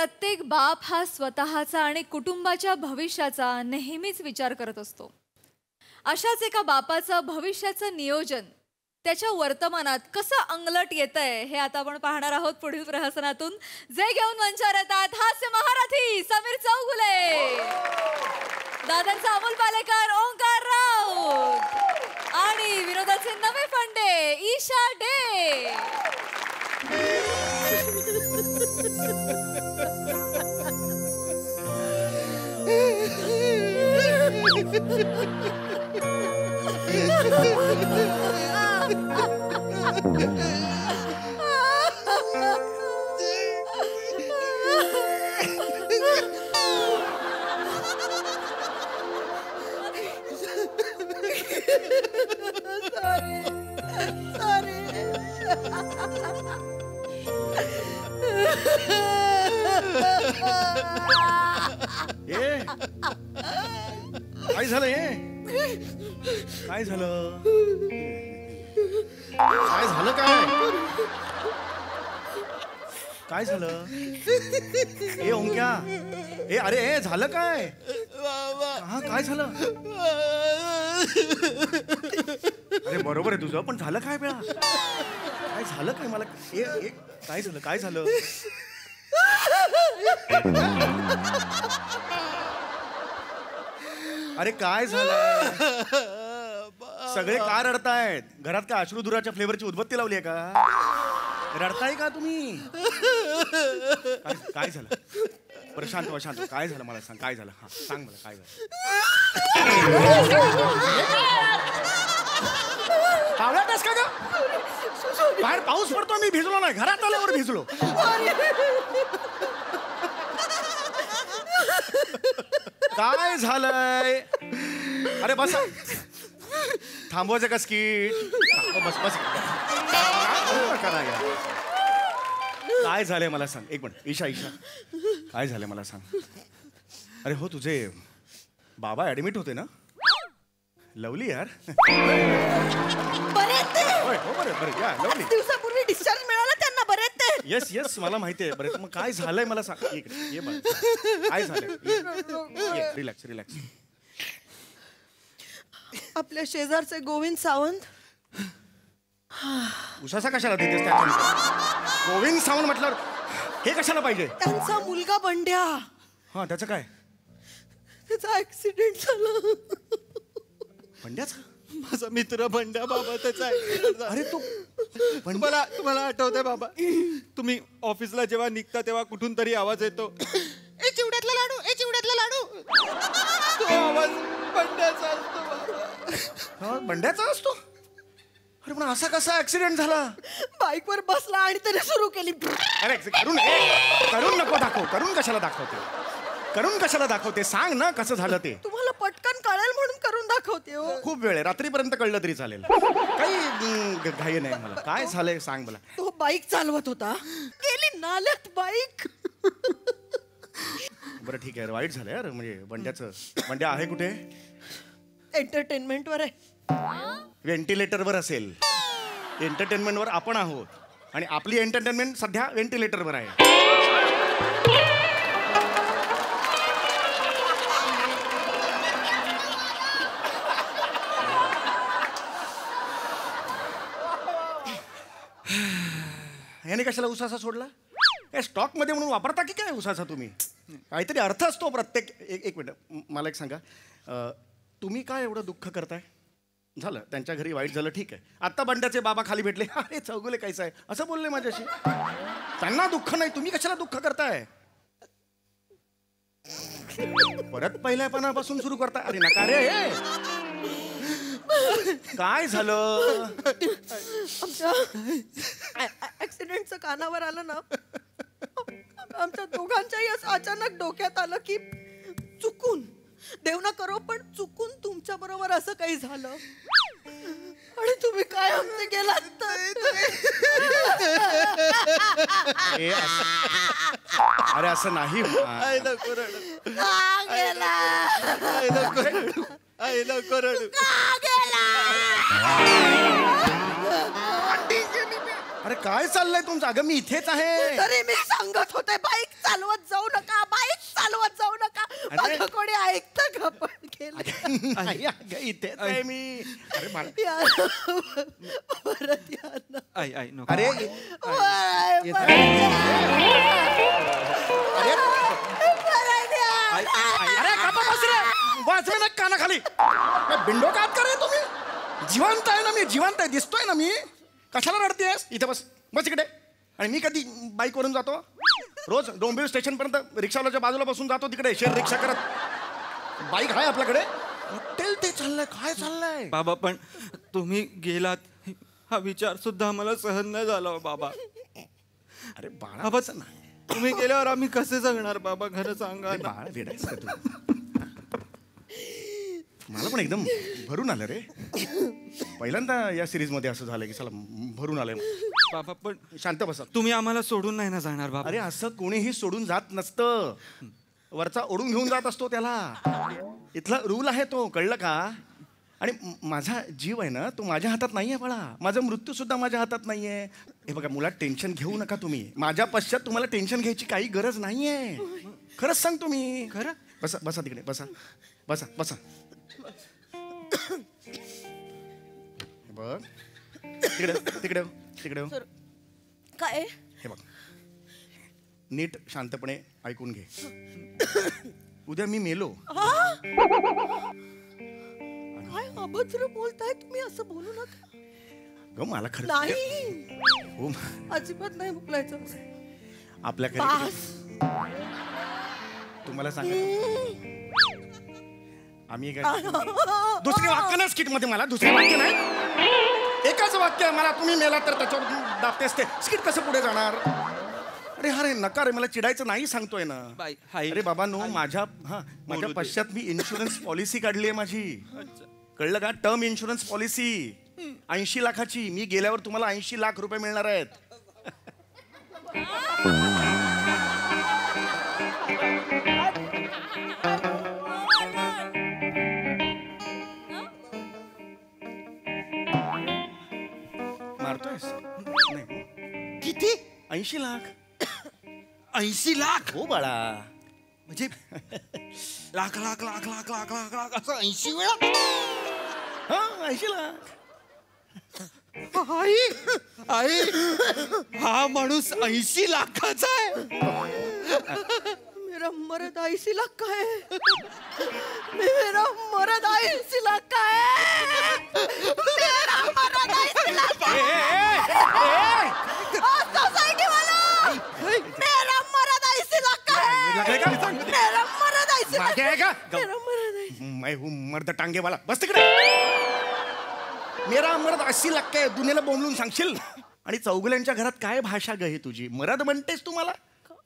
प्रत्येक बाप हा स्वतःचा आणि कुटुंबाच्या भविष्याचा नेहमीच विचार करत असतो. अशाच एका बापाचं भविष्याचं नियोजन त्याच्या वर्तमानात कसं अंगलट येतंय हे आता आपण पाहणार आहोत पुढील प्रहसनातून. जे घेऊन मंचावर येतात हास्य महारथी समीर चौगुले, दादांचा अमोल पालेकर, ओंकार राऊत आणि विनोदाचे नवे फंडे ईशा डे. काय झालं काय झालं काय झालं काय झालं ए ओंक्या ए अरे ए झालं काय हा काय झालं अरे बरोबर आहे तुझं पण झालं काय बेळा काय झालं काय मला ए काय झालं अरे काय झालं सगळे का रडतायत घरात काय अश्रुधुराच्या फ्लेवरची उदबत्ती लावली आहे का रडताय का तुम्ही काय झालं प्रशांत काय झालं मला सांग काय झालं हा सांग मला काय झालं पावलाटस का ग बाहेर पाऊस पडतो मी भिजलो नाही घरात आल्यावर भिजलो काय झालंय अरे बस थांबवायचं का स्किट बस काय झालंय मला सांग एक मिनिट ईशा काय झालंय मला सांग अरे हो तुझे बाबा ऍडमिट होते ना लवली यार लवली दिवसापूर्वी डिस्चार्ज मिळाला त्यांना बरे आहेत येस मला माहिती आहे बरे मग काय झालंय मला सांग ये काय झालंय रिलॅक्स आपल्या शेजारचे गोविंद सावंत उसासा कशाला देतेस त्या गोविंद सावंत म्हटल्यावर हे कशाला पाहिजे त्यांचा मुलगा बंड्या हा त्याचं काय त्याचा ऍक्सिडेंट झाला बंड्याचा माझा मित्र बंड्या बाबा त्याचा अरे तो तुम्हाला आठवतंय बाबा तुम्ही ऑफिसला जेव्हा निघता तेव्हा कुठून तरी आवाज येतो ए चिवड्यातला लाडू तो आवाज बंड्याचा असतो बाबा बंड्याचा असतो अरे पण असा कसा ऍक्सिडेंट झाला बाईक वर बसला आणि त्याने सुरू केली अरे करून नको दाखव करून कशाला दाखवते सांग ना कसं झालं ते तुम्हाला पटकन कळेल म्हणून करून दाखवते हो खूप वेळ आहे रात्रीपर्यंत कळलं तरी चालेल काही घाई नाही मला काय झालंय सांग मला तो बाईक चालवत होता गेली नाल्यात बाईक बरं ठीक आहे वाईट झालं यार म्हणजे बंड्या आहे कुठे एंटरटेनमेंट वर आहे व्हेंटिलेटरवर असेल एंटरटेनमेंटवर आपण आहोत आणि आपली एंटरटेनमेंट सध्या व्हेंटिलेटरवर आहे याने कशाला उसासा सोडला काय स्टॉक मध्ये म्हणून वापरता की काय उसासा तुम्ही काहीतरी अर्थ असतो प्रत्येक एक मिनिट मला एक सांगा तुम्ही काय एवढं दुःख करताय झालं त्यांच्या घरी वाईट झालं ठीक आहे आता बंड्याचे बाबा खाली भेटले अरे चौगुले कायचं आहे असं बोलले माझ्याशी त्यांना दुःख नाही तुम्ही कशाला दुःख करताय परत पहिल्यापणापासून सुरू करताय अरे नका रे काय झालं आमच्या ऍक्सिडेंटचं कानावर आलं ना आमच्या दोघांच्याही असं अचानक डोक्यात आलं की चुकून देव ना करो पण चुकून तुमच्या बरोबर असं काही झालं आणि तुम्ही काय आमचे गेलात अरे असं नाही अरे काय चाललंय तुमचं? अगं मी इथेच आहे. तरी मी सांगत होते बाईक चालवत जाऊ नका, बाईक चालवत जाऊ नका. माझं कोणी ऐकतं का? पण गेले. नाही, अगं इथेच आहे मी. अरे बाळा. या ना. परत या ना. आई आई नको. अरे परत अरे आई, आई, अरे कापा बस रे. वाजवे ना कानाखाली. काय बिंडो कात करे तुम्ही? जिवंत आहे ना मी, जिवंत आहे, दिसतोय ना मी. कशाला रडतेस? इथे बस, बस इकडे. आणि मी कधी बाईक वरून जातो? रोज डोंबिवली स्टेशन पर्यंत रिक्षावाल्याच्या बाजूला बसून जातो तिकडे शेअर रिक्षा करत. बाईक आहे आपल्याकडे. हॉटेल ते चाललंय, काय चाललंय? बाबा पण तुम्ही गेलात हा विचार सुद्धा आम्हाला सहन नाही झाला हो बाबा. अरे बाळा बाबा बस ना. तुम्ही गेल्यावर आम्ही कसे जगणार बाबा? खरं सांगा अरे ना. बाळा वेडायस का तू? मला पण एकदम भरून आलं रे. पहिल्यांदा या सिरीज मध्ये असं झालं की चला भरून आलंय. बाबा पण शांत बसा. तुम्ही आम्हाला सोडून नाही ना जाणार बाबा? अरे असं कोणीही सोडून जात नसतं. वरचा ओढून घेऊन जात असतो त्याला. इथला रूल आहे तो, कळलं का? आणि माझा जीव आहे ना तो माझ्या हातात नाहीये बाळा. माझा मृत्यू सुद्धा माझ्या हातात नाहीये. हे बघा मुलात टेन्शन घेऊ नका तुम्ही. माझ्या पश्चात तुम्हाला टेन्शन घ्यायची काही गरज नाहीये. खरंच सांगतो मी. खरं? बसा बसा तिकडे बसा बसा बसा. बघ तिकडे तिकडे तिकडे. काय? हे बघ नीट शांतपणे ऐकून घे. उद्या मी मेलो. काय अभद्र बोलताय तुम्ही? असं बोलू नका. ग मला खरं नाही, हो अजिबात नाही बोलायचं. आपल्या बास. तुम्हाला सांगा आम्ही काय दुसरी वाक्य नाही स्किट मध्ये. मला दुसरी वाक्य नाही, एकच वाक्य आहे. मला तुम्ही मेला तर त्याच्यावर दाबतेस ते स्किट कसं पुढे जाणार? अरे हा रे नका रे, मला चिडायचं नाही सांगतोय ना. बाई, हाय. अरे बाबा नो, माझ्या पश्चात मी इन्शुरन्स पॉलिसी काढली आहे माझी. कळलं का? टर्म इन्शुरन्स पॉलिसी 80 लाखाची. मी गेल्यावर तुम्हाला 80 लाख रुपये मिळणार आहेत. मारतोयस? नाही. किती? 80 लाख. 80 लाख? हो बाळा. म्हणजे लाख लाख लाख लाख लाख लाख लाख असं 80 वेळा? हा 80 लाख. आई आई हा माणूस 80 लाखाचा आहे. मेरा मर्द 80 लाख का है. मेरा मर्द 80 लाख का है. मेरा मर्द 80 लाख का है. सोसाइटी वाला, मेरा मर्द 80 लाख का है. मेरा मर्द 80 लाख. माझे आहे का? मेरा मर्द 80. मैं हूँ मर्द टांगे वाला. बस तिकडे. मेरा मर्द 80 लाख काय दुनियाला बोंबलून सांगशील? आणि चौगुल्यांच्या घरात काय भाषा ग हे तुझी? मर्द म्हणतेस तू मला?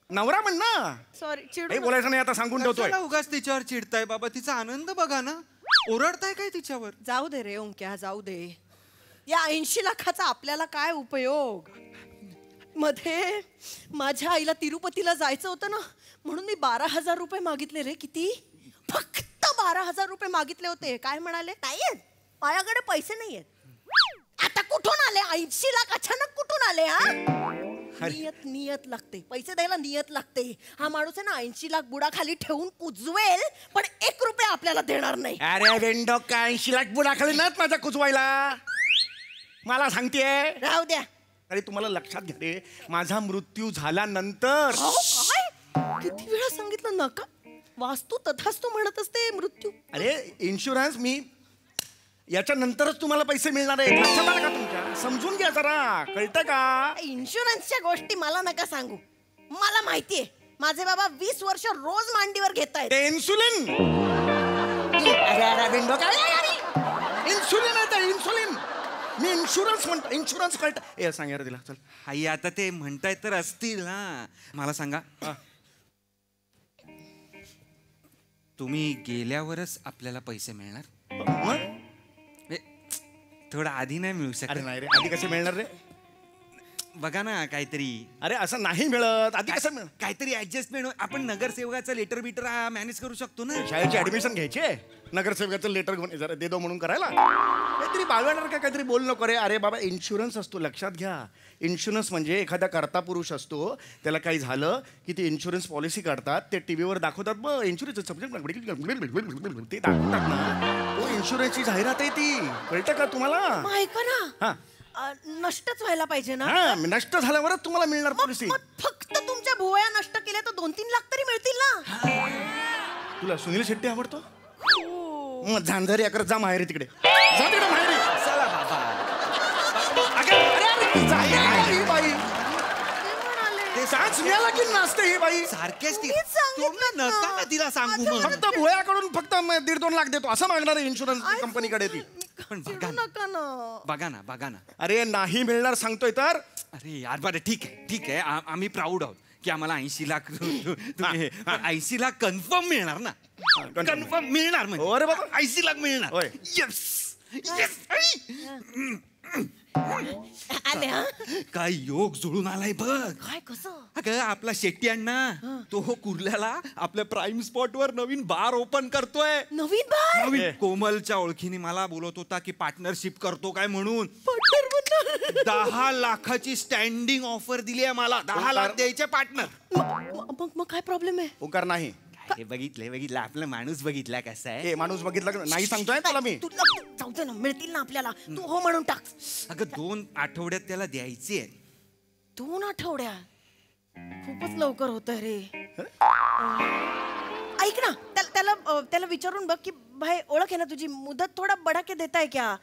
नवरा म्हण ना. सॉरी, हे बोलायचं नाही आता, सांगून ठेवतोय. कशाला उगाच तिच्यावर चिडताय बाबा? तिचा आनंद बघा ना. ओरडताय काय तिच्यावर? जाऊ दे रे ओंक्या, जाऊ दे. या 80 लाखाचा आपल्याला काय उपयोग? मध्ये माझ्या आईला तिरुपतीला जायचं होतं ना, म्हणून मी 12,000 रुपये मागितले रे. किती? फक्त 12,000 रुपये मागितले होते. काय म्हणाले? नाहीयेत, माझ्याकडे पैसे नाहीयेत. आता कुठून आले 80 लाख? अचानक कुठून आले? हा नियत लागते. पैसे द्यायला नियत लागते. हा माणूस आहे ना 80 लाख बुडाखाली ठेवून कुजवेल, पण 1 रुपया आपल्याला देणार नाही. अरे वेंडो, काय 80 लाख बुडाखाली नाहीत माझ्या कुचवायला. मला सांगतेय. राहू द्या. अरे तुम्हाला लक्षात घ्या रे, माझा मृत्यू झाल्यानंतर. काय? किती वेळा सांगितलं नका. वास्तू तथास्तू म्हणत असते मृत्यू. अरे इन्शुरन्स मी याच्या नंतरच तुम्हाला पैसे मिळणार आहेत. लक्षात आलं का तुमच्या? समजून घ्या जरा, कळतं का? इन्शुरन्सच्या गोष्टी मला नका सांगू. मला माहितीये माझे बाबा 20 वर्ष रोज मांडीवर घेतायत. इन्सुलिन. इन्सुलिन आहे ते, इन्सुलिन. मी इन्शुरन्स म्हणतो. इन्शुरन्स कळतं. ए सांग यार तिला, चल. आई आता ते म्हणताय तर असतील ना. मला सांगा, तुम्ही गेल्यावरच आपल्याला पैसे मिळणार? मग? थोडं आधी नाही मिळू अरे शकत? नाही रे, आधी कसे मिळणार रे? बघा ना काहीतरी. अरे असं नाही मिळत. आधी कसं मिळत? काहीतरी ऍडजस्टमेंट. आपण नगरसेवकाचं लेटर बिटर मॅनेज करू शकतो ना. शाळेची ऍडमिशन घ्यायची आहे, नगरसेवकाचं लेटर जरा दे दो म्हणून करायला. काहीतरी बावणार का काहीतरी बोल नको रे. अरे बाबा इन्शुरन्स असतो, लक्षात घ्या. इन्शुरन्स म्हणजे एखादा कर्ता पुरुष असतो, त्याला काही झालं की ती इन्शुरन्स पॉलिसी काढतात, ते टीव्हीवर दाखवतात. मग इन्शुरन्स ते दाखवतात ना, तो इन्शुरन्सची जाहिरात आहे ती. कळतं का तुम्हाला? मग ऐका ना, हा नष्टच व्हायला पाहिजे ना. हा नष्ट झाल्यावरच तुम्हाला मिळणार पॉलिसी. मग फक्त तुमच्या भुवया नष्ट केल्या तर 2-3 लाख तरी मिळतील ना. तुला सुनील शेट्टी आवडतो? मग झांझरी अकर जा माहेरी तिकडे. जा तिकडे माहेरी. चला बाबा. ही बाई ते साच मिळाला की नाचते ही बाई. सारखेच ती. तुम्हीच सांगितलं तुम्ही ना. नका ना तिला सांगू मग. फक्त भुयाकडून फक्त 1.5-2 लाख देतो असं मागणार आहे इन्शुरन्स कंपनीकडे ती. पण चिडू बघा ना, नका ना. बघा ना, बघा ना. अरे नाही मिळणार सांगतोय तर. अरे यार बरं ठीक आहे, ठीक आहे. आम्ही प्राऊड आहोत की आम्हाला 80 लाख 80 लाख कन्फर्म मिळणार ना. कन्फर्म मिळणार म्हणजे. अरे बाबा 80 लाख मिळणार. होय. Yes yes. आले हा. काय योग जुळून आलाय बघ. काय कसं? अगं आपला शेट्टी अण्णा तो कुर्ल्याला आपल्या प्राईम स्पॉट वर नवीन बार ओपन करतोय. नवीन बार? नवीन. कोमलच्या ओळखीने मला बोलत होता की पार्टनरशिप करतो काय म्हणून. 10 लाखाची स्टँडिंग ऑफर दिली आहे मला. 10 लाख द्यायचे पार्टनर. मग काय प्रॉब्लेम आहे? ओकार नाही. हे बघितलं आपला माणूस बघितला कसा आहे. ए माणूस बघितला का? नाही सांगतोय तुला मी. तुला जाऊ दे ना, मिळतील ना आपल्याला. तू हो म्हणून टाक. अगं 2 आठवड्यात त्याला द्यायचे आहे. 2 आठवड्या खूपच लवकर होत रे. ऐक ना, त्याला विचारून बघ की भाई ओळख आहे ना तुझी, मुदत थोडा बढा के देता है क्या?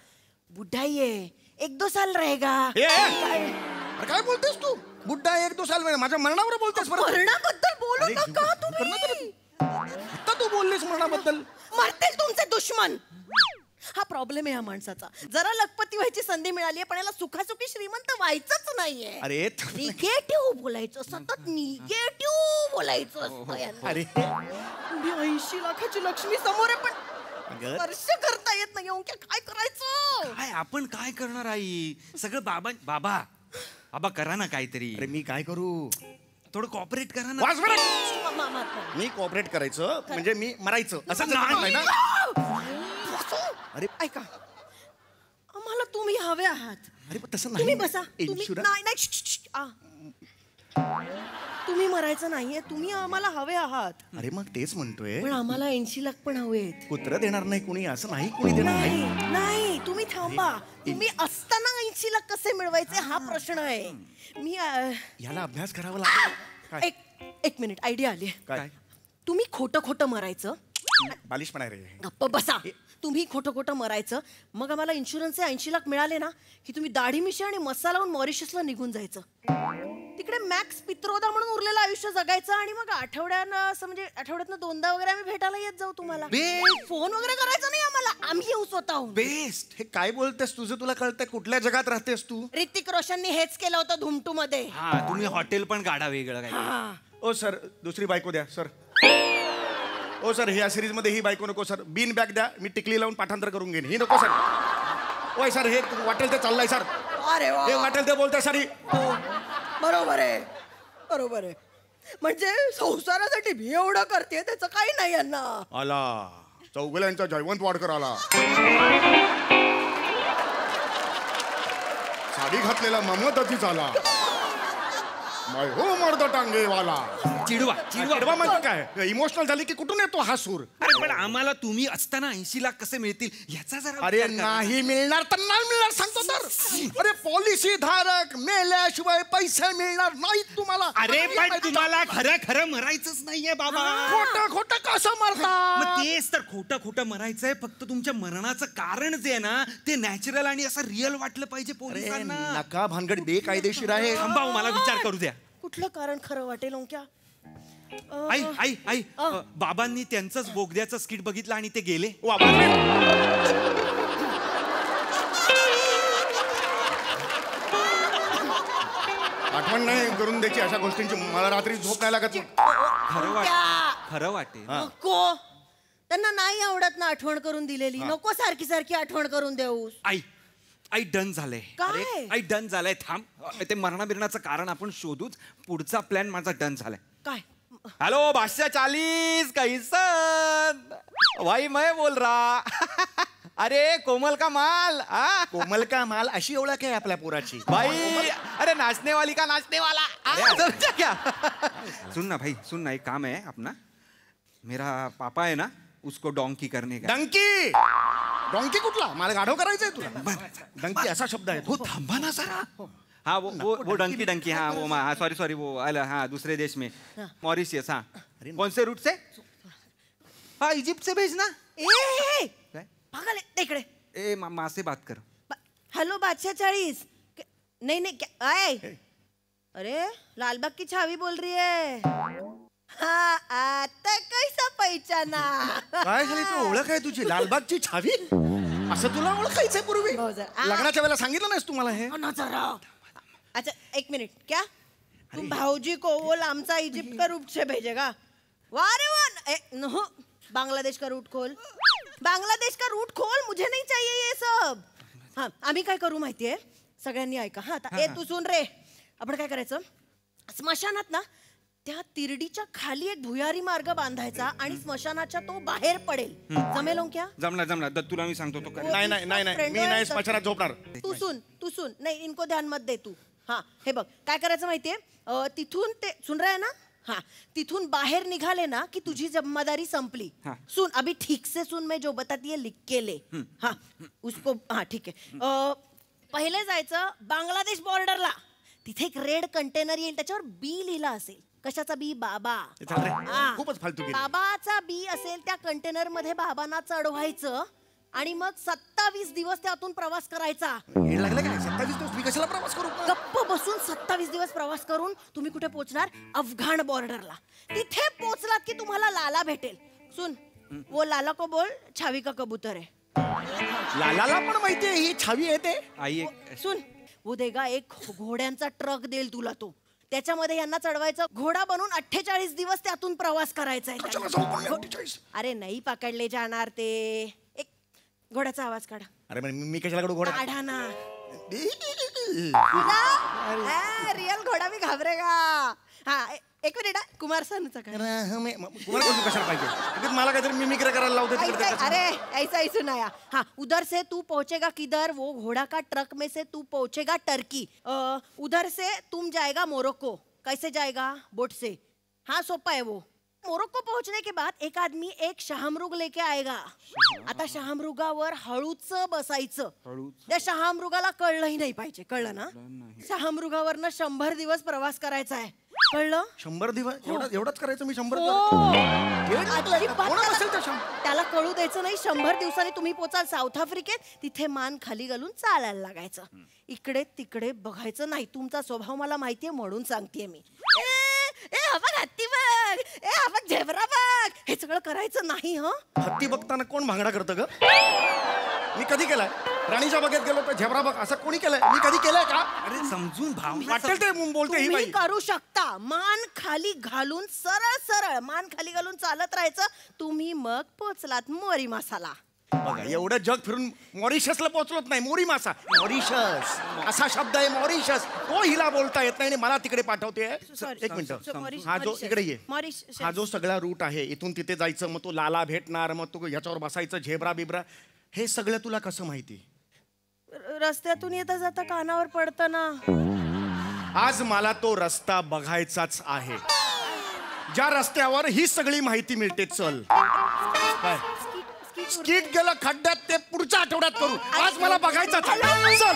बुढ़ा ही है, 1-2 साल रहेगा. अरे काय बोलतेस तू? बुड्ढा 1-2 साल माझ्या मरणावर बोलतेस? मरणाबद्दल बोलू अरे, नका जीव- तुम्ही. आता तू बोललीस मरणाबद्दल. मरतील तुमचे दुश्मन. हा प्रॉब्लेम आहे ह्या माणसाचा. जरा लखपती व्हायची संधी मिळाली आहे, पण याला सुखासुखी श्रीमंत व्हायचंच नाहीये. अरे निगेटिव्ह बोलायचं, सतत निगेटिव्ह बोलायचं असतं यांना. अरे 80 लाखाची लक्ष्मी समोर आहे, पण अगं. स्पर्श करता येत नाही. काय करायचं? काय आपण काय करणार आई? सगळं बाबा करा ना काहीतरी. अरे मी काय करू? थोडं कॉपरेट करा ना. वास बरं. मामा, मी कॉपरेट करायचं म्हणजे मी मरायचं असं नाही. नाही ना. अरे ऐका, आम्हाला तुम्ही हवे आहात. अरे पण तसं तुम्ही नाही. बसा. तुम्ही इन्शुरन्स नाही तुम्ही मरायचं नाहीये, तुम्ही आम्हाला हवे आहात. अरे मग तेच म्हणतोय. पण आम्हाला 80 लाख पण हवेत. कुत्र देणार नाही कुणी, असं नाही कुणी देणार नाही. नाही, तुम्ही थांबा. तुम्ही असताना 80 लाख कसे मिळवायचे हा प्रश्न आहे. मी याला अभ्यास करावा लागेल. काय एक मिनिट, आयडिया आली. काय तुम्ही खोटं मरायचं. बालिश पण आहे रे. गप्प बसा. तुम्ही खोटं मरायचं, मग आम्हाला इन्शुरन्सचे 80 लाख मिळाले ना की तुम्ही दाढी मिशी आणि मसाला लावून मॉरिशसला निघून जायचं. तिकडे मॅक्स पित्रोदा म्हणून उरलेलं आयुष्य जगायचं, आणि मग आठवड्यातनं 2दा वगैरे आम्ही भेटायला येत जाऊ तुम्हाला. फोन वगैरे करायचा नाही आम्हाला, आम्ही येऊ स्वतःहून. बेस्ट. हे काय बोलतेस? तुझं तुला कळतंय? कुठल्या जगात राहतेस तू? ऋतिक रोशननी हेच केलं होतं धुमटू मध्ये. हा तुम्ही हॉटेल पण काढा वेगळं काय. ओ सर दुसरी बायको द्या सर. ओ सर ह्या सिरीज मध्ये ही बायको नको सर. बीन बॅग द्या, मी टिकली लावून पाठांतर करून घेईन. ही नको सर. ओय सर हे वाटेल ते चाललंय सर. अरे वा, हे वाटेल ते बोलताय सर. बरोबर आहे. म्हणजे संसारासाठी मी एवढं करते त्याचं काही नाही यांना. आला चौगुल्यांचा जयवंत वाडकर आला. साडी घातलेला ममतातीच आला. माय हो मर्द टांगेवाला. चिडवा म्हणजे काय इमोशनल झाली की कुठून येतो हा सूर? अरे पण आम्हाला तुम्ही असताना 80 लाख कसे मिळतील याचा जरा अरे विचार करा. नाही मिळणार तर नाही मिळणार सांगतो तर. अरे पॉलिसी धारक मेल्याशिवाय पैसे मिळणार नाहीत तुम्हाला. अरे पण तुम्हाला खरं मरायचंच नाहीये बाबा. खोटं कसं मरता? मग तेच तर खोटं मरायचंय. फक्त तुमच्या मरणाचं कारण जे आहे ना ते नॅचरल आणि असं रिअल वाटलं पाहिजे पोलिसांना. नका भानगड बेकायदेशीर आहे. थांबा, मला विचार करू द्या. कुठलं कारण खरं वाटेल ओंक्या? आई बाबांनी त्यांचंच बोगद्याचं स्किट बघितलं आणि ते गेले. वा, बापरे. आठवण नाही करून द्यायची अशा गोष्टींची. मला रात्री झोप नाही लागत. खरं वाटेल. नको, त्यांना नाही आवडत ना आठवण करून दिलेली. नको सारखी आठवण करून देऊ. आई डन झालंय. काय? आई डन झालंय. थांब, ते मरणाबिरणाचं कारण आपण शोधूच. पुढचा प्लॅन माझा डन झालाय. काय? हेलो बादशाह 40 कैसन भाई मैं बोल रहा. अरे कोमल का माल. कोमल का माल अशी ओळख आहे आपल्या पोराची. भाई अरे नाचने वाली का नाचने वाला. समझा क्या. सुन ना भाई, सुन ना, एक काम है अपना. मेरा पापा है ना, उसको डोंकी करने का. डंकी. डोंकी कुठला? मला गाढव करायचंय तुला. डंकी असा शब्द आहे. वो थांबा ना जरा. हाँ वो डंकी डंकी. हाँ वो सॉरी वो हाँ दूसरे देश में मॉरिशियस. हाँ कौन से रूट से. हाँ इजिप्ट से भेजना. ए काय? पागल आहे इकडे. ए माँ से बात कर. हॅलो बादशाह 40. नहीं नहीं क्या आए. अरे लालबाग की छावी बोल रही है. हाँ आता कैसा पहचाना. काय झाली तू? ओळख आहे तुझी लालबागची छावी. असं तुला ओळखायचंय पूर्वी. हो जरा. लग्नाच्या वेळेला सांगितलं नाहीस तुम्हाला हे. अच्छा एक मिनट. क्या तुम भाऊजी को वो लामचा इजिप्ट का रूट से भेजेगा. वारे वा. बांग्लादेश का रूट खोल. बांग्लादेश का रूट खोल. मुझे नहीं चाहिए ये सब. हाँ आम्ही काय करू माहितीये. सगळ्यांनी ऐका. हा आता ए तू सुन रे. आपण काय करायचं, स्मशानात ना त्या तिरडीच्या खाली एक भुयारी मार्ग बांधायचा आणि स्मशानाच्या तो बाहेर पडेल. जमेल हो क्या. जमला तुला मी सांगतो तो कर. नाही नाही नाही नाही मी नाही स्मशानात झोपणार. तू सुन नाही इनको ध्यान मत दे तू. हाँ हे बघ काय करायचं माहितीये. तिथून ते सुन रहा है ना. हाँ तिथून बाहेर निघाले ना की तुझी जिम्मेदारी संपली. सुन अभी ठीक से सुन, मैं जो बताती है लिख के ले. हाँ उसको हाँ ठीक है. पहिले जायचं बांगलादेश बॉर्डरला. तिथे एक रेड कंटेनर येईल, त्याच्यावर बी लिहिला असेल. कशाचा बी. बाबा. चालतंय. खूपच फालतू गेली. बाबाचा बी असेल त्या कंटेनर मध्ये बाबांना चढवायचं आणि मग 27 दिवस त्यातून प्रवास करायचा. हेड लागलं काय? 27 दिवस मी कशाला प्रवास करू? गप्प बसून 27 दिवस प्रवास करून तुम्ही कुठे पोहोचणार. अफगाण बॉर्डरला. तिथे पोहोचलात की तुम्हाला लाला भेटेल. सुन वो लाला को बोल छावी का कबूतर है. लालाला पण माहितीये ही छावी आहे ते. आई सुन वो देगा एक घोड्यांचा ट्रक देईल तुला तो. त्याच्यामध्ये यांना चढवायचं. घोडा बनून 48 दिवस त्यातून प्रवास करायचा कशाला आहे. जाऊ पण 48? अरे नाही पकडले जाणार ते. एक घोड्याचा आवाज काढा. अरे मी कशाला कडू घोडा. काढा ना. रियल घोडा भी घाबरेगा. हा एक मिनिट. कुमार सानूचा काय. कुमार सानू कशाला पाहिजे. मला काहीतरी मिमिक्री करायला लावते तिकडे. अरे ऐसा ही सुनाया. हाँ उधर से तू पहुंचेगा किधर. वो घोड़ा का ट्रक में से तू पहुंचेगा टर्की. उधर से तुम जाएगा मोरक्को. कैसे जाएगा. बोट से. हाँ सोपा है वो. मोरक्को पहुंचने के बाद एक आदमी एक शहामृग लेके आएगा. आता शहामृगावर हळूच बसायचं. त्या शहामृगाला कळलंही नाही पाहिजे. कळलं ना. शहामृगावरनं 100 दिवस प्रवास करायचा आहे. कळलं. 100 दिवस एवढंच करायचं मी. 100 त्याला कळू द्यायचं नाही. 100 दिवसांनी तुम्ही पोचाल साऊथ आफ्रिकेत. तिथे मान खाली घालून चालायला लागायचं. इकडे तिकडे बघायचं नाही. तुमचा स्वभाव मला माहितीये म्हणून सांगतेय मी. ए हा बघ हत्ती बघ. ए हा बघ झेब्रा बघ. हे सगळं करायचं नाही. हत्ती बघताना कोण भांगडा करतं ग. मी कधी केलाय. राणीच्या बागेत गेलो तर झेब्रा बघ असं कोणी केलंय. मी कधी केलंय का. अरे समजून भाव वाटेल ते बोलते ही बाई. तुम्ही करू शकता. मान खाली घालून सरळ सरळ मान खाली घालून चालत राहायचं. तुम्ही मग पोचलात मोरी मासाला. बघा एवढं जग फिरून मॉरिशसला पोहोचलोच नाही. मोरी मासा. मॉरिशस असा शब्द आहे. मॉरिशस तो हिला बोलता येत नाही आणि मला तिकडे पाठवते. एक मिनिट. हा जो इकडे ये. हा जो सगळा रूट आहे इथून तिथे जायचं. मग तो लाला भेटणार. मग तू ह्याच्यावर बसायचं. झेब्रा बिब्रा हे सगळं तुला कसं माहिती. रस्त्यातून येता जाता कानावर पडतं ना. आज मला तो रस्ता बघायचाच आहे. ज्या रस्त्यावर ही सगळी माहिती मिळते. चल. काय स्किट गेलं खड्ड्यात ते पुढच्या आठवड्यात करू. आज मला बघायचंच आहे. चल.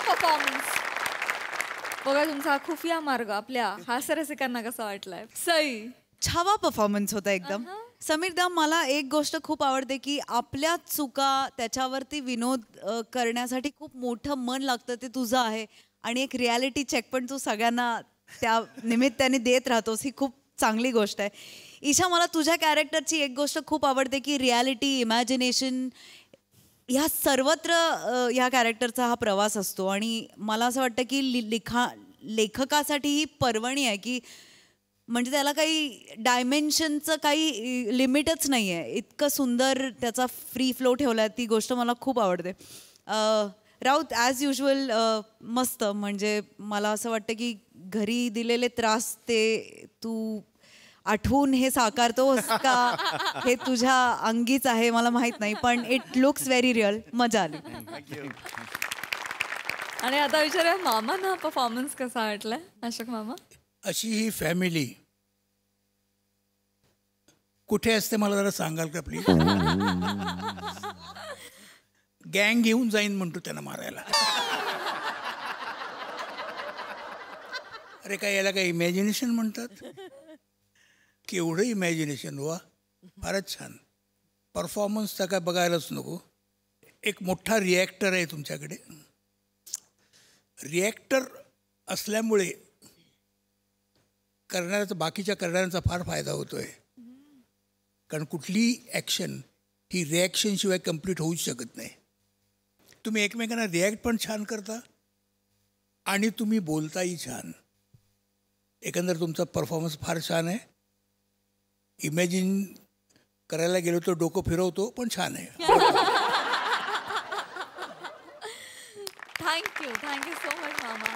परफॉर्मन्स बघा. तुमचा खुफिया मार्ग आपल्या हास्यरसिकांना कसा वाटलाय. सई छावा परफॉर्मन्स होता एकदम. समीरदा मला एक गोष्ट खूप आवडते की आपल्या चुका त्याच्यावरती विनोद करण्यासाठी खूप मोठं मन लागतं. ते तुझं आहे आणि एक रियालिटी चेक पण तू सगळ्यांना त्या निमित्ताने देत राहतोस. ही खूप चांगली गोष्ट आहे. ईशा मला तुझ्या कॅरेक्टरची एक गोष्ट खूप आवडते की रियालिटी इमॅजिनेशन ह्या सर्वत्र ह्या कॅरेक्टरचा हा प्रवास असतो. आणि मला असं वाटतं की लेखकासाठी ही पर्वणी आहे की म्हणजे त्याला काही डायमेन्शनचं काही लिमिटच नाही आहे. इतकं सुंदर त्याचा फ्री फ्लो ठेवला आहे, ती गोष्ट मला खूप आवडते. राऊत ॲज युजल मस्त. म्हणजे मला असं वाटतं की घरी दिलेले त्रास ते तू आठवून हे साकारतोस का हे तुझ्या अंगीच आहे मला माहित नाही, पण इट लुक्स व्हेरी रिअल. मजा आली. आणि आता विचारूया मामांना परफॉर्मन्स कसा वाटलाय अशोक मामा? अशी ही फॅमिली कुठे असते मला जरा सांगाल का प्लीज? गँग घेऊन जाईन म्हणतो त्यांना मारायला. अरे काय याला काय इमॅजिनेशन म्हणतात? केवढं इमॅजिनेशन. वा, फारच छान. परफॉर्मन्स तर काय बघायलाच नको. एक मोठा रिॲक्टर आहे तुमच्याकडे. रिॲक्टर असल्यामुळे बाकीच्या करणाऱ्यांचा फार फायदा होतोय. कारण कुठली ॲक्शन ही रिॲक्शनशिवाय कम्प्लीट होऊच शकत नाही. तुम्ही एकमेकांना रिॲक्ट पण छान करता आणि तुम्ही बोलताही छान. एकंदर तुमचा परफॉर्मन्स फार छान आहे. इमॅजिन करायला गेलो तर डोकं फिरवतो, पण छान आहे. थँक्यू सो मच मामा.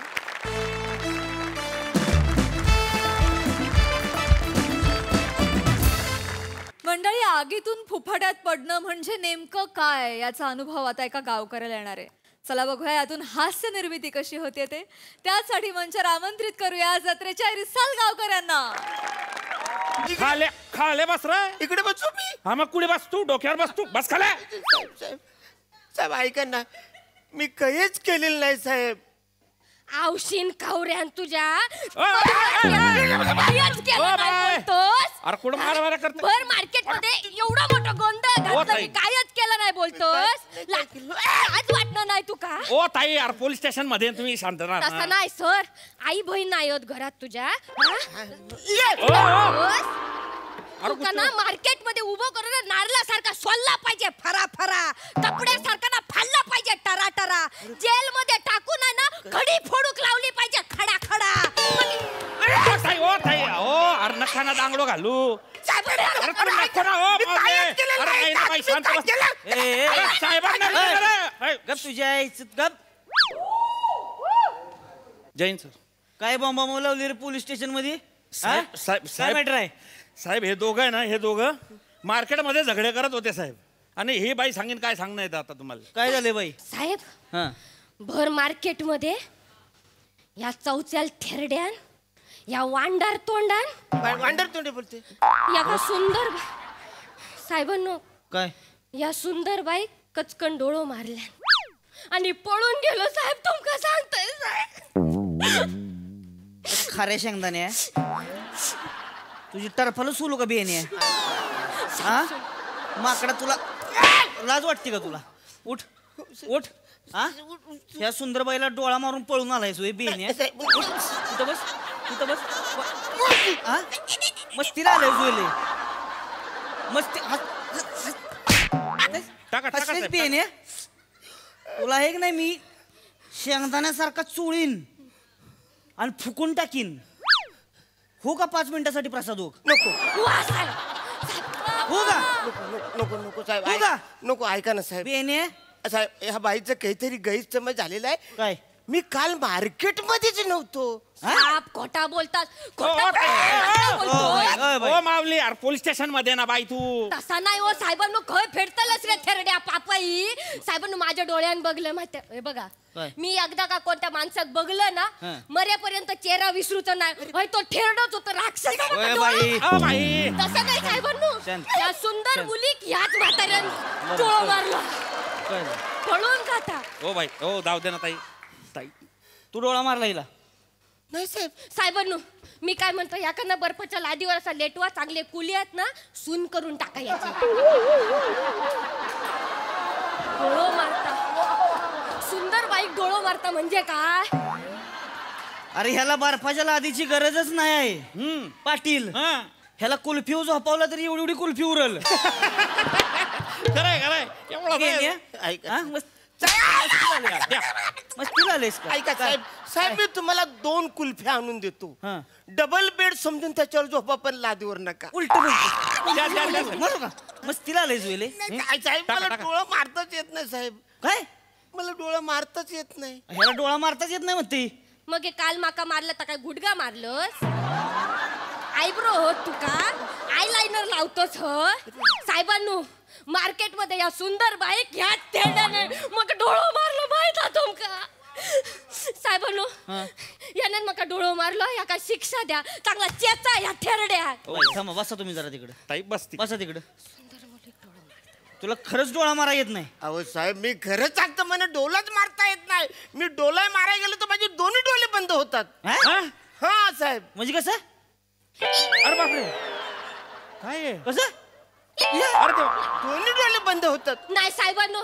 मंडळी, आगीतून फुफाट्यात पडणं म्हणजे नेमकं काय याचा अनुभव आता एका गावकऱ्याला येणार आहे. चला बघूया यातून हास्य निर्मिती कशी होते ते. त्यासाठी मंचावर आमंत्रित करूया जत्रेच्या रिसाल गावकऱ्यांना. खाले खाले बस रे. इकडे बसू मी. हा मग कुठे बस तू? डोक्यावर बस तू. बस खाले. साहेब ऐका ना, मी काहीच केलेलं नाही साहेब. आवशीन खावऱ्यान तुझ्या अरे कुठं मारा करतो? भर मार्केट मध्ये एवढा मोठा गोंधळ घातला मी कायच केलं नाही बोलतोस. आज वाटणार नाही तू का? ओ ताई, यार पोलीस स्टेशन मध्ये तुम्ही शांत राहा. तसं नाही सर. आई बहीण नाही होत घरात तुझ्या. तुका ना मार्केट मध्ये उभं करून नारळासारखा सोलला पाहिजे फरा फरा. कपड्यासारखा ना फाडला पाहिजे टरा टरा. जेल मध्ये टाकून आहे ना खडी फोडूक लावली पाहिजे खडा खडा. ओ ताई ओ अरे नका ना दांगडो घालू. अरे तुम्ही नको ना. ओ अरे नाही शांत बस. साहेबांना गप तुझ्या गप. जैन सर काय बॉम्बा लावली रे पोलीस स्टेशन मध्ये? साहेब मॅटर आहे साहेब. हे दोघं आहे ना, हे दोघं मार्केटमध्ये झगडे करत होते साहेब. आणि ही बाई सांगेन काय सांगणं येतं आता तुम्हाला. काय झाले बाई? साहेब भर मार्केट मध्ये या चौच्याल थेरड्यान या वांडार तोंडे बोलते या का सुंदर साहेबांनो काय या सुंदर बाई कचकन डोळो मारल्या आणि पळून गेलो साहेब. तुमका सांगताय साहेब. खऱ्या शेंगदाणे तुझी टरफल सोलू का बियाणे? हा माकडा, तुला लाज वाटते का तुला? उठ उठ. हा ह्या सुंदर बाईला डोळा मारून पळून आलाय सोय बियाणे. इथं बस इथं बस. हा मस्तीला आलाय सोयले मस्ती. बियाणे तुला हे नाही मी शेंगदाण्यासारखा चोळीन आणि फुकून टाकीन. हो का 5 मिनिटासाठी प्रसाद? हो नको हो का? नको नको साहेब. हो का? नको ऐका ना साहेब. बेने साहेब ह्या बाईचं काहीतरी गैरसमज झालेला आहे. काय? मी काल मार्केट मध्येच नव्हतो. साप खोटा बोलतात. ओ मावली, यार पोलीस स्टेशन मध्ये ना बाई तू. तसा नाही हो साहेबांनो. खय फेडतलच रे थेरड्या पापाई. साहेबांनो माझ्या डोळ्यान बघलं माहिती. हे बघा मी एकदा का कोणत्या माणसाक बघलं ना मरेपर्यंत चेहरा विसरूच नाही. तो ठेरडच होत राक्षस. तसं नाही साहेबांनो. त्या सुंदर मुली ह्याच म्हाताऱ्यान डोळा मारला पळून जाता. ओ बाई ओ जाऊ दे ना ताई. ताई तू डोळा मारला हिला? नाही साहेब. साहेबांनो मी काय म्हणतो, याकडनं बर्फाच्या लादीवर असा लेटवा. चांगले कुली आहेत ना सून करून टाका याची. डोळो मारता सुंदर बाईक डोळो मारता म्हणजे काय? अरे ह्याला बर्फाच्या लादीची गरजच नाही आहे पाटील. ह्याला कुल्फी झोपावला तरी एवढी एवढी कुल्फी उरल. खरंय खरंय. मस्तीला आलेस का? ऐका साहेब साहेब मी तुम्हाला 2 कुल्फ्या आणून देतो हा. डबल बेड समजून त्याच्यावर झोपा पण लादीवर नका उलट म्हणू का? मस्तीला आलेस वेले काय साहेब मला डोळं मारताच येत नाही साहेब काय? मला डोळं मारताच येत नाही ह्याला डोळा मारताच येत नाही म्हणते. मग हे काल माका मारलं तर काय गुडगा मारलंस आयब्रो हो तुका आयलाइनर लावतोस ह साहेबांनो मार्केटमध्ये या सुंदर बाईक ह्या तेड्याने मग डोळं मारलं माहित तुमका साहेबांनो याने मका डोळं मारलं या काय शिक्षा द्या चांगला चेचा या थेरड्या. थांबा बसा तुम्ही जरा तिकडे. ताई बसती. बसा तिकडे. तुला खरंच डोळा मारा येत नाही? अहो साहेब मी खरंच सांगतो मला डोलाच मारता येत नाही मी डोला मारायला गेलो तर माझे दोन्ही डोळे बंद होतात. हा साहेब. म्हणजे कसं? अरे बापरे काय कसं? अरे दोन्ही डोळे बंद होतात. नाही साहेबांनो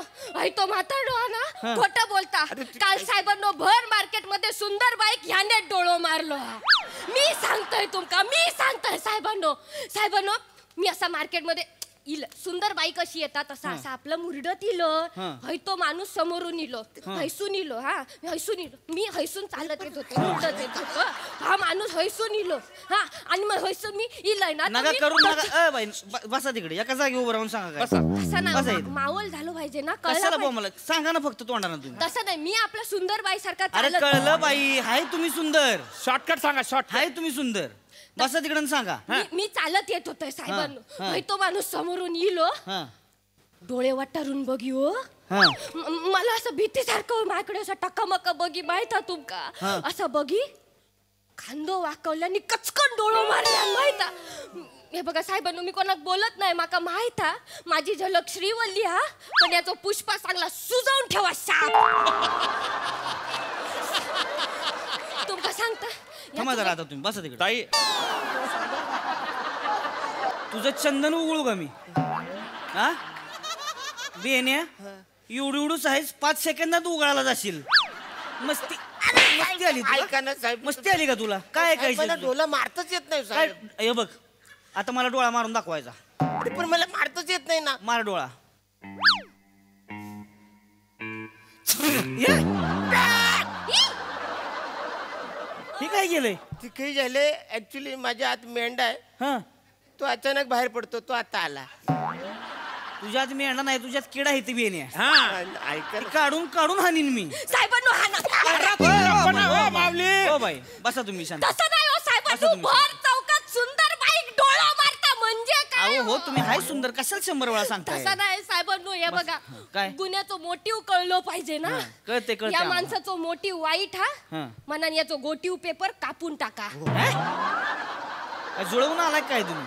तो म्हातारडो ना खोटं बोलता काल साहेबांनो भर मार्केट मध्ये सुंदर बाईक ह्याने डोळो मारलो मी सांगतोय तुमका मी सांगतोय साहेबांनो मी असा मार्केट मध्ये इल सुंदर बाई कशी येतात तसा असं आपलं मुरडत इलं हय तो माणूस समोरून इलो हैसून इलो मी हैसून चालत येत होते मुरडत येत होतो हा माणूस हैसून इलो आणि मग हैसून मी इलय ना नका करू नका. बाई बसा तिकडे एका जागी उभं राहून सांगा काय. तसं नाही मावल झालं पाहिजे ना कशाला बो मला सांगा ना फक्त तोंडाना तुम्ही. तसं नाही मी आपल्या सुंदर बाई सारखा अरे कळलं बाई हाय तुम्ही सुंदर. शॉर्टकट सांगा शॉर्ट हाय तुम्ही सुंदर. बसा तिकडे सांगा. मी चालत येत होते साहेबांनो तो माणूस समोरून इलो डोळे वाटारून बघी हो मला असं भीतीसारखं माझ्याकडे असं टकामका बघी माहिता तुमका असं बघी खांदो वाकवल्याने कचकन डोळं मारल्या माहिता. हे बघा साहेबांनो मी कोणाक बोलत नाही माका माहिता माझी झलक श्रीवल्ली हा पण याचा पुष्पा चांगला सुजावून ठेवा साप तुमका सांगता. थांबा जरा आता तुम्ही बसा तिकडे. ताई तुझं चंदन उघडू का मी? हा बेन्या एवढूच आहेस 5 सेकंदात उघडायला जाशील. मस्ती आली ऐका ना साहेब मस्ती आली का तुला? काय मला ऐकायचं? डोला मारताच येत नाही काय साहेब. हे बघ आता मला डोळा मारून दाखवायचा. पण मला मारताच येत नाही ना. मार डोळा. हे काय केलंय? ते काही झाले ऍक्च्युली माझ्या आत मेंढा आहे तो अचानक बाहेर पडतो तो आता आला. तुझ्यात मी येणार नाही तुझ्यात किडा आहे ती बेन्या. ऐका काढून काढून हानीन मी. साहेबांनो हा मावली हो बाई बसा तुम्ही शांत. तसं नाही हो साहेबांनो भर चौकात सुंदर बाईक डोळा मारता म्हणजे काय हो तुम्ही हाय सुंदर कशाला 100 वेळा सांगताय? तसं नाही साहेबांनो हे बघा काय? गुन्ह्याचं मोटिव कळलं पाहिजे ना. कळते या माणसाचं मोटिव वाईट हा म्हणून याचं गोटीव पेपर कापून टाका. जुळवून आलाय काय तुम्ही?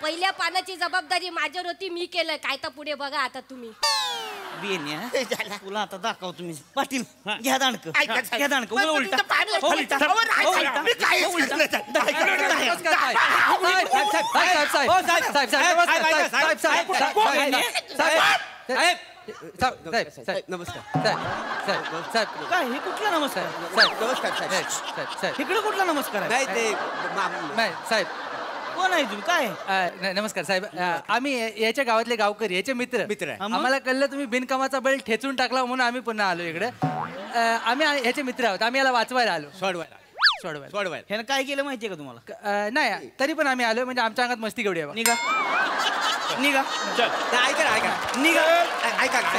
पहिल्या पानाची जबाबदारी माझ्यावर होती मी केलंय काय तर पुढे बघा आता तुम्ही. बेन्या तुला आता दाखव तुम्ही. पाटील घ्या दांडक ऐका साहेब. घ्या दांडक पण उलटा तुमचं पाय हो, उलटा. अहो, नाही, हो, साहेब, उलटा. मी काहीच हो, उलटा. केलं नाही. काय हे कुठला नमस्कार? इकडे कुठला नमस्कार आहे? नाही साहेब कोण आहे तुम्ही? काय नमस्कार साहेब आम्ही याच्या गावातले गावकरी याचे मित्र आम्हाला कळलं तुम्ही बिनकामाचा बैल ठेचून टाकला म्हणून आम्ही पुन्हा आलो इकडे. आम्ही याचे मित्र आहोत आम्ही याला वाचवायला आलो सोडवायला. ह्यानं काय केलं माहितीये का तुम्हाला? नाही तरी पण आम्ही आलो म्हणजे आमच्या अंगात मस्ती केवढी आहे. निघा निघा निघा.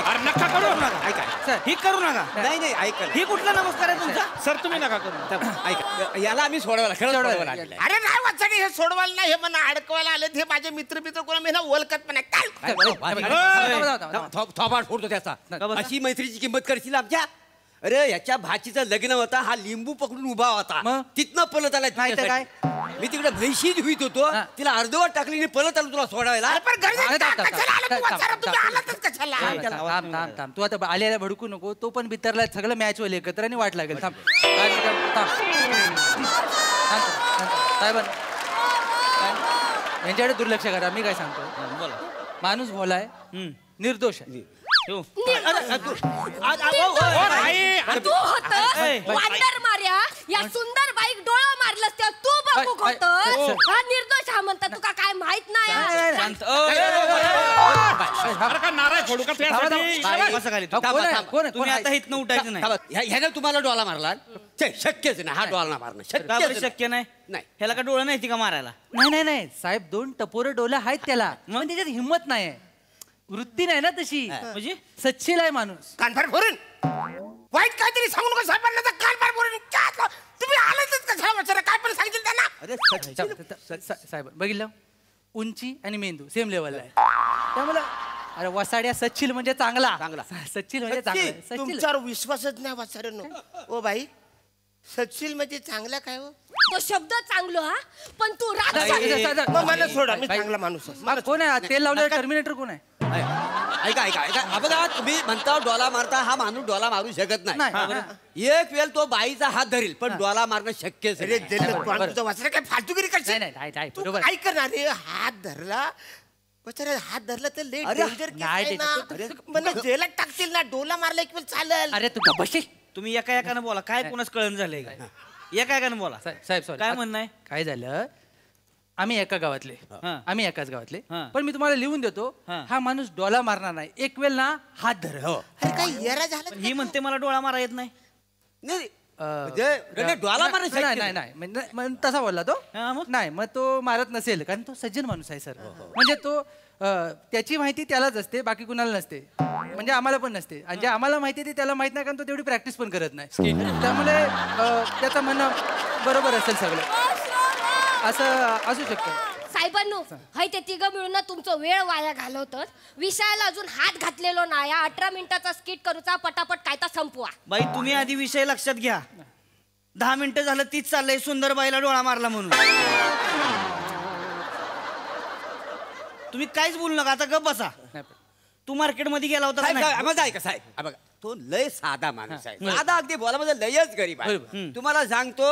अरे नका करू ऐका सर ही करू नका. नाही ऐका ही कुठला नमस्कार आहे तुमचा? सर तुम्ही नका करू. ऐका याला आम्ही सोडवायला अरे नाही वाचणी हे सोडवायला नाही हे मला अडकवायला आले हे माझे मित्र कोणा मी ना ओळखत पण काय थोपाट फोडतो त्याचा. अशी मैत्रीची किंमत करशील आमच्या? अरे याच्या भाचीचं लग्न होता हा लिंबू पकडून उभा होता तिथनं पळत आला. काय मी तिकडे म्हैशी धुईत होतो तिला अर्धवट टाकली पळत आलो तुला सोडायला. तू आता आलेला भडकू नको तो पण बितरला सगळं मॅच होईल एकत्र आणि वाट लागेल. थांब साहेब यांच्याकडे दुर्लक्ष करा. मी काय सांगतो बोला. माणूस भोलाय निर्दोष आहे. तू वांडर मार्या या सुंदर बाईक डोळा मारलंस तेव्हा तू बघू होत हा निर्दोष हा म्हणता तुका काय माहित नाही. अरे का नारळ फोडू का तुझ्यासाठी? बसा खाली. कोण तुम्ही आता इथनं उठायचं नाही. ह्यानं तुम्हाला डोला मारला शक्यच नाही हा डोला मारणं का बरं शक्य शक्य नाही? नाही. ह्याला का डोळं नाही का मारायला? नाही साहेब 2 टपोरे डोले आहेत त्याला पण त्याच्यात हिंमत नाही वृत्ती नाही ना तशी म्हणजे सच्चील आहे माणूस. कानफार फोडून वाईट काहीतरी सांगू नका साहेबांना. तर कानफार फोडून काय तुम्ही आलातच कशा वचरा काय पण सांगितलं त्यांना. अरे साहेब बघितलं उंची आणि मेंदू सेम लेवलला आहे त्यामुळे अरे वसाड्या सच्चिल म्हणजे चांगला सच्चिल म्हणजे चांगला सच्चिल. तुमच्यावर विश्वासच नाही वाचाऱ्यांनो. ओ बाई सचिल म्हणजे चांगला काय हो? तो शब्द चांगलो हा पण तू मग मला सोडा मी चांगला माणूस आहे. कोण आहे तेल लावलेलं टर्मिनेटर कोण आहे? ऐका बघा तुम्ही म्हणता डोला मारता हा माणूस डोला मारू शकत नाही. एक वेळ तो बाईचा हात धरील पण डोला मारणं शक्यच अरे तुझं वाचलं काय फालतूगिरी करशील? नाही तू ऐक ना रे हात धरला बचारा हात धरला तर लेट डेंजर मला जेलात टाकतील ना. डोला मारला की चालेल. अरे तू बसशील तुम्ही एका एकानं बोला. काय कोणाच कळण झालंय का? एका एकानं बोला. साहेब सॉरी काय म्हणणं आहे? काय झालं आम्ही एका गावातले हा. आम्ही एकाच गावातले हा. पण मी तुम्हाला लिहून देतो हा माणूस डोला मारणार नाही एक वेळ ना हात धर. अरे काय येरा झाला. ही म्हणते मला डोळा मारा येत नाही. डोला मारणं नाही तसा बोलला तो नाही मग तो मारत नसेल कारण तो सज्जन माणूस आहे सर. म्हणजे तो त्याची माहिती त्यालाच असते बाकी कुणाला नसते म्हणजे आम्हाला पण नसते आणि जे आम्हाला माहिती आहे ते त्याला माहित नाही कारण तो तेवढी प्रॅक्टिस पण करत नाही त्यामुळे त्याचं म्हणणं बरोबर असेल सगळं असं असू शकतं. साहेबांनो हाय ते तिघं मिळून ना तुमचं वेळ वाया घालवतात. विषयाला अजून हात घातलेलो नाही. 18 मिनिटाचा स्किट करूचा पटापट कायता संपवा. बाई तुम्ही आधी विषय लक्षात घ्या. 10 मिनिटं झालं तीच चाललंय सुंदरबाईला डोळा मारला म्हणून. तुम्ही काहीच बोलू नका आता गप बसा. तू मार्केटमध्ये गेला होता माझा ऐका साहेब बघा तो लय साधा माणूस आहे. साधा अगदी बोला लयच गरीब आहे. तुम्हाला सांगतो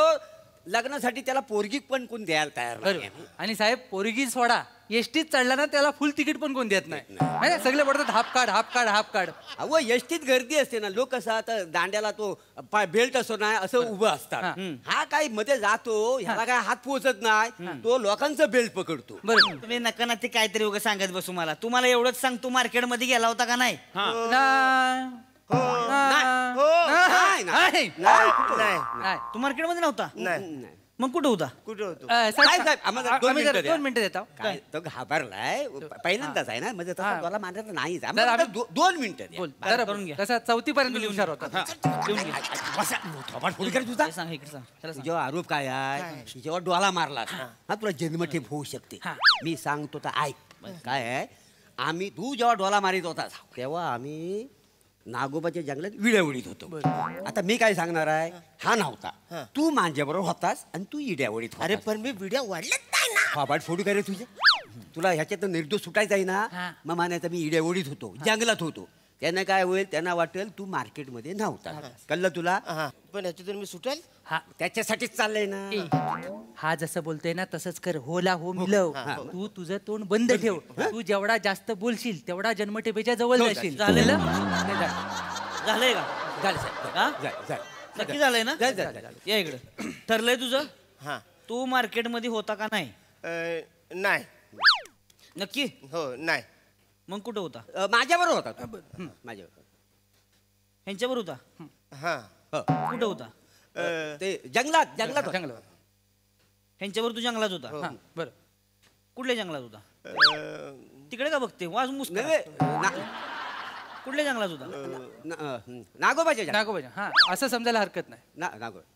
लग्नासाठी त्याला पोरगी पण कोण द्यायला तयार नाही. आणि साहेब पोरगी सोडा एसटीत चढला ना त्याला फुल तिकीट पण कोण देत नाही. सगळे पडतात हाफ कार्ड. अहो एसटीत गर्दी असते ना लोक कसं आता दांड्याला तो बेल्ट असतो ना असं उभं असतात. हा काय मध्ये जातो ह्याला काय हात पोहोचत नाही तो लोकांचं बेल्ट पकडतो. बरं तुम्ही नका ना ते काहीतरी उगा सांगत बसू मला. तुम्हाला एवढंच सांग तू मार्केटमध्ये गेला होता का नाही? तू मार्केटमध्ये नव्हता? नाही मग कुठं होता? कुठे होतो? दोन मिनिटं देतो. काय तो घाबरलाय पहिल्यांदाच आहे ना म्हणजे तसा डोला मारला नाही. 2 मिनिटं करून घ्या तसा 4थी पर्यंत हुशार होता. जेव्हा आरोप काय आहे जेव्हा डोला मारला हा तुला जन्मठेप होऊ शकते. मी सांगतो तर ऐक काय आहे आम्ही तू जेव्हा डोला मारित होता तेव्हा आम्ही नागोबाच्या जंगलात विड्या उडीत होतो. आता मी काय सांगणार आहे हा नव्हता तू माझ्याबरोबर होतास आणि तू इड्या उडीत. अरे पण मी विड्या वाढल्यात नाही ना. फाबाट फोडू काय रे तुझे तुला ह्याच्यात निर्दोष सुटायचा आहे ना. मग मानायचं मी इड्या उडीत होतो जंगलात होतो. त्यांना काय होईल त्यांना वाटेल तू मार्केटमध्ये नव्हता. कळलं तुला? पण ह्याच्यातून मी सुटेल हा त्याच्यासाठीच चाललंय ना. हा जसं बोलतोय ना तसंच कर. होला हो मिलव. तू तुझं तोंड बंद ठेव. तू जेवढा जास्त बोलशील तेवढा जन्मठेपेच्या जवळ जाशील. झालेलं झालंय का? झालं नक्की झालंय ना? या इकडं ठरलंय तुझं? हा तू मार्केटमध्ये होता का नाही? नाही. नक्की? हो नाही. मग कुठं होता? माझ्याबरोबर होता माझ्याबरोबर. ह्यांच्यावर होता? हा कुठं होता? ते जंगलात ह्यांच्यावर तू जंगलात होता? बरं कुठल्या जंगलात होता? तिकडे का बघते वाज मुस्क. कुठल्या जंगलात होता? नागोबाच्या हा असं समजायला हरकत नाही.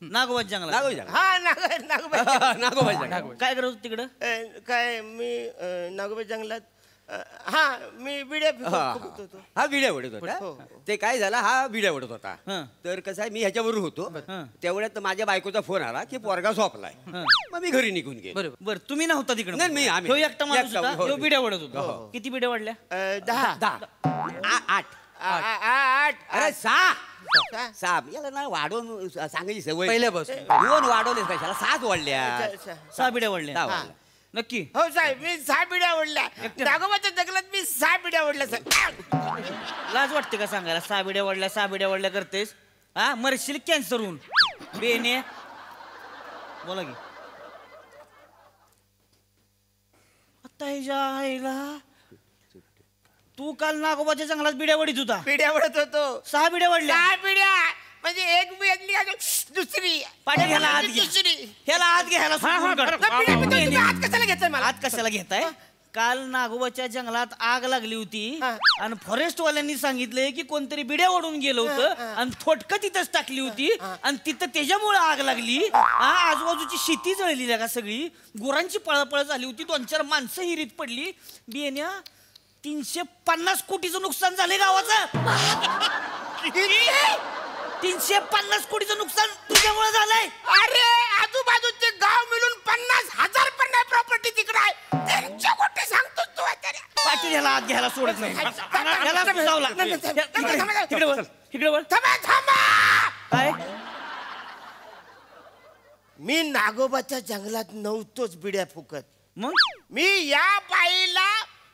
नागोबाज जंगलात. हा नागोबा काय करत होत तिकडं? काय मी नागोबा जंगलात हा मी विड्या फुकत होतो. हा विड्या उडत होता. ते काय झालं हा विड्या उडत होता. तर कसं आहे मी ह्याच्याबरोबर होतो तेवढ्यात माझ्या बायकोचा फोन आला की पोरगा झोपलाय. मग मी घरी निघून गेलो. बरं तुम्ही नव्हता तिकडे? नाही मी आम्ही तो एकटा माणूस होता. तो बिड्या ओढत होता. किती बिड्या वाढल्या? 8 अरे 6 याला ना वाढवून सांगायची सवय पहिल्यापासून. 2 वाढवले कशाला 7 वाढल्या. 6 बिड्या वाढल्या. नक्की? हो साहेब मी 6 बिड्या ओढल्या. नागोबाच्या जंगलात मी 6 बिड्या ओढल्या साहेब. लाज वाटते का सांगायला? 6 बिड्या वाढल्या 6 बिड्या वाढल्या करतेस? हा मरशील कॅन्सर होऊन. बेने बोला की आता आईला तू काल नागोबाच्या जंगलात बिड्या वडीत होता. पिढ्या वडत होतो. 6 बिड्या वडल्या. 6 पिढ्या म्हणजे एक वेगळी अजून दुसरी. पाटील ह्याला आत घे. दुसरी. ह्याला आत घे, ह्याला सुटून काढ. तुम्ही आत कशाला घेताय मला? आत कशाला घेताय? काल नागोबाच्या जंगलात आग लागली होती आणि फॉरेस्ट वाल्यांनी सांगितलंय की कोणतरी बिड्या ओढून गेलं होतं आणि थोटकं तिथंच टाकली होती आणि तिथं त्याच्यामुळे आग लागली. आजूबाजूची शेती जळली का सगळी. गुरांची पळपळ झाली होती. 2-4 माणसं हिरीत पडली. बियाण्या 350 कोटीचं नुकसान झालंय गावाचं. 350 कोटीचं नुकसान तुझ्यामुळे झालंय. अरे आजूबाजूचे गाव मिळून 50,000 पण नाही प्रॉपर्टी तिकडे आहे. 300 कोटी सांगतो तू. पाटील ह्याला आत घ्यायला सोडत नाही. ह्याला समजावला. इकडे वर, इकडे वर. काय? मी नागोबाच्या जंगलात नव्हतोच बिड्या फुकत. मग मी या बाईला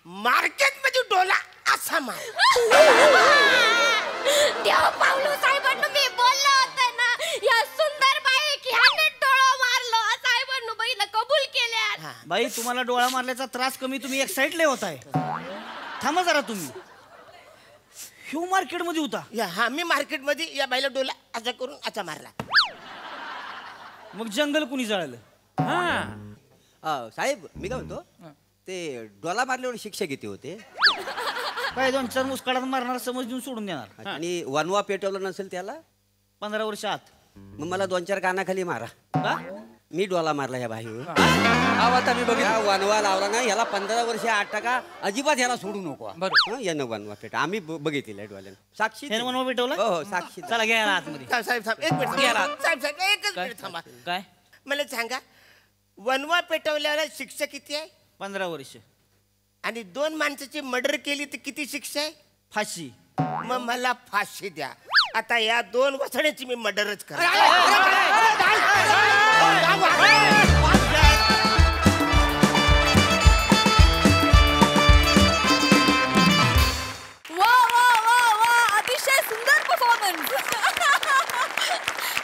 मार्केट मध्ये डोला असा मार. देव पावलो साहेबांना मी बोललो होतं ना, या सुंदर बाई की ह्याने डोळा मारलो. साहेबांना बाईला कबूल केल्या. बाई तुम्हाला डोळा मारल्याचा त्रास कमी, तुम्ही एक्साइटले होताय. थांबा जरा तुम्ही. ह्यू मार्केट मध्ये होता. हा मी मार्केट मध्ये या बाईला डोला असा करून असा मारला. मग जंगल कुणी जळलं? साहेब मी काय म्हणतो, ते डोला मारल्यावर शिक्षा किती होते? काय 2-4 मुस्काडात मारणार, समज देऊन सोडून देणार. आणि वनवा पेटवलं नसेल त्याला 15 वर्ष आत. मग मला 2-4 कानाखाली मारा. का? मी डोला मारला ह्या बाईवर. आता मी बघा वनवा लावला ना ह्याला 15 वर्ष 8% अजिबात ह्याला सोडू नको. बरं यानं वनवा पेट आम्ही बघितलेलं डोल्यानं. साक्षी त्यानं वनवा पेटवला? हो साक्षी. चला घ्या आतमध्ये. साहेब एक मिनिट. साहेब एकच मिनिट थांबा. काय? मला सांगा वनवा पेटवल्याला शिक्षा किती आहे? 15 वर्ष. आणि 2 माणसाची मर्डर केली तर किती शिक्षा आहे? फाशी. मग मला फाशी द्या. आता या 2 वसण्याची मी मर्डरच करा. वा वा वा वा, अतिशय सुंदर परफॉर्मन्स.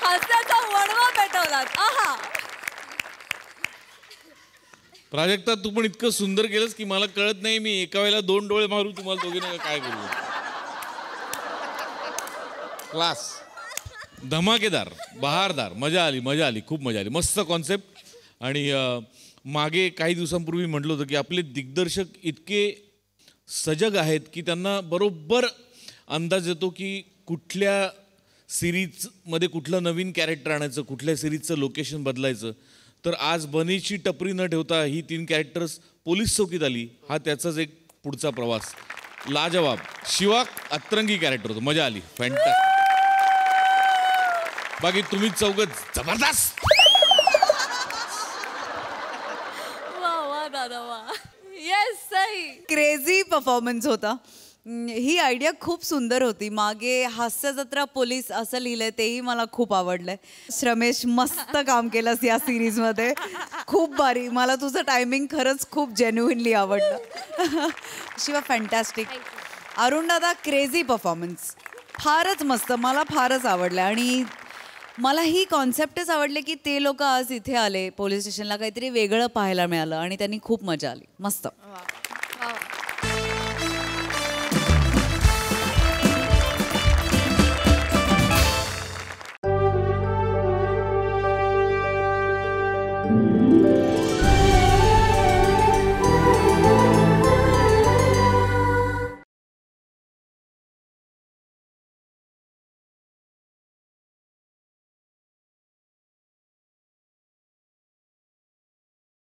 हास्याचा वणवा पेटवलात. आहा. प्राजक्ता तू पण इतकं सुंदर केलंस की मला कळत नाही मी एका वेळेला 2 डोळे मारू तुम्हाला दोघींना काय करू. क्लास, धमाकेदार, बहारदार, मजा आली खूप मजा आली. मस्त कॉन्सेप्ट. आणि मागे काही दिवसांपूर्वी म्हटलं होतं की आपले दिग्दर्शक इतके सजग आहेत की त्यांना बरोबर अंदाज येतो की कुठल्या सिरीजमध्ये कुठलं नवीन कॅरेक्टर आणायचं, कुठल्या सिरीजचं लोकेशन बदलायचं. तर आज बनीची टपरी न ठेवता ही 3 कॅरेक्टर्स पोलीस चौकीत आली. हा त्याचाच एक पुढचा प्रवास. लाजवाब. शिवा अतरंगी कॅरेक्टर होतं, मजा आली. फॅन्टॅस्टिक. बाकी तुम्ही चौघं जबरदस्त. वा वा दादा वा. येस सही. क्रेझी परफॉर्मन्स होता. ही आयडिया खूप सुंदर होती. मागे हास्य जत्रा पोलीस असं लिहिलंय तेही मला खूप आवडलंय. श्रमेश मस्त काम केलंस या सिरीजमध्ये. खूप भारी. मला तुझं टायमिंग खरंच खूप जेन्युइनली आवडलं. शिवा फॅन्टॅस्टिक. अरुण दादा क्रेझी परफॉर्मन्स. फारच मस्त. मला फारच आवडलं. आणि मला ही कॉन्सेप्टच आवडले की ते लोक आज इथे आले पोलीस स्टेशनला, काहीतरी वेगळं पाहायला मिळालं आणि त्यांनी खूप मजा आली. मस्त.